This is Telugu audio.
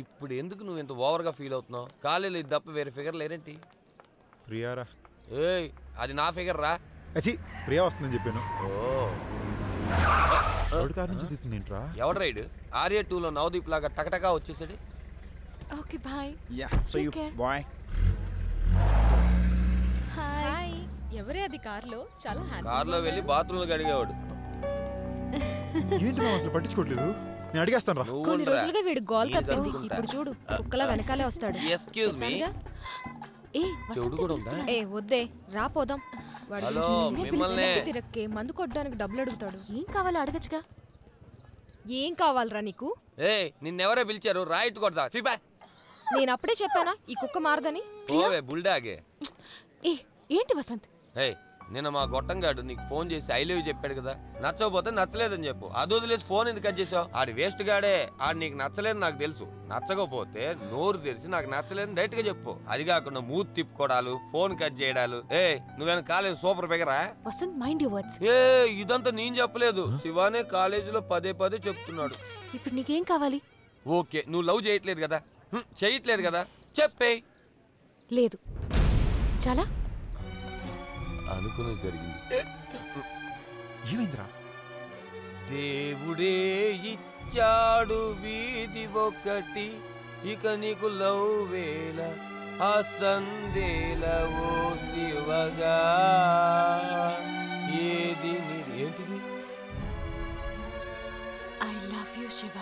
ఇప్పుడు ఎందుకు నువ్వు ఇంత ఓవర్గా ఫీల్ అవుతున్నావు? కాలేజీలో ఇది తప్ప వేరే ఫిగర్ లేరేంటి? ప్రియారా? ఏయ్, అది నా ఫిగర్ రా. అచ్చి, ప్రియా వస్తుందని చెప్పాను. ఎవడు రైడ్? ఆర్య 2లో నవదీప్ లాగా టకటకా వచ్చేసాడు. Okay bye. Yeah, so you bye. Hi. ఎవరే అది కార్లో? చాలా హ్యాండ్సమ్. కార్లో వెళ్ళి బాత్రూంలో గడిగేవాడు. ఏంటి అసలు పట్టించుకోవట్లేదు? నేను అడిగేస్తాను రా. కొన్ని రోజులుగా వీడు గోల్ తప్పింది. ఇప్పుడు చూడు, కుక్కలా వెనకాలే వస్తాడు. Excuse me. చెవుడు కూడా ఉందా? ఏ వద్దే, రా పోదాం. హలో, మిమ్మల్ని తిరక్కే మందు కొట్టడానికి డబ్బులు అడుగుతాడు. ఏం కావాలో అడగచ్చుగా. ఏం కావాలరా నీకు? ఏయ్, నిన్నెవరో పిలిచారు? రైట్ కొడతా. నేను అప్పుడే చెప్పానా ఈ కుక్క మారదని? ఓవే బుల్డాగే. ఏ ఏంటి వసంత్? ఏయ్, నిన్న మా గొట్టంగాడు నీకు ఫోన్ చేసి ఐ లవ్ చెప్పాడు కదా. నచ్చకపోతే నచ్చలేదని చెప్పు. అది వదిలేసి ఫోన్ ఎందుకు కట్ చేసావు? ఆడి వేస్ట్ గాడే. ఆడు నీకు నచ్చలేదు నాకు తెలుసు. నచ్చకపోతే నోరు తెరిచి నాకు నచ్చలేదని డైరెక్ట్ గా చెప్పు. అది కాకుండా మూత్ తిప్పుకోవడాలు, ఫోన్ కట్ చేయడాలు. ఏ నువ్వేనా కాలేజ్ సూపర్ ఫిగరా? Vasanth mind your words. ఏ ఇదంతా నేను చెప్పలేదు, శివానే కాలేజీలో పదే పదే చెప్తున్నాడు. ఇప్పుడు నీకేం కావాలి? ఓకే, నువ్వు లవ్ చేయట్లేదు కదా, చేయట్లేదు కదా, చెప్పే. లేదు. చాలా అనుకునే జరిగింది. ఏమైందిరా? దేవుడే ఇచ్చాడు వీధి ఒకటి, ఇక నీకు లవ్ వేల ఆ సందేల ఓ శివగా. ఏది ఏంటిది? I love you Shiva.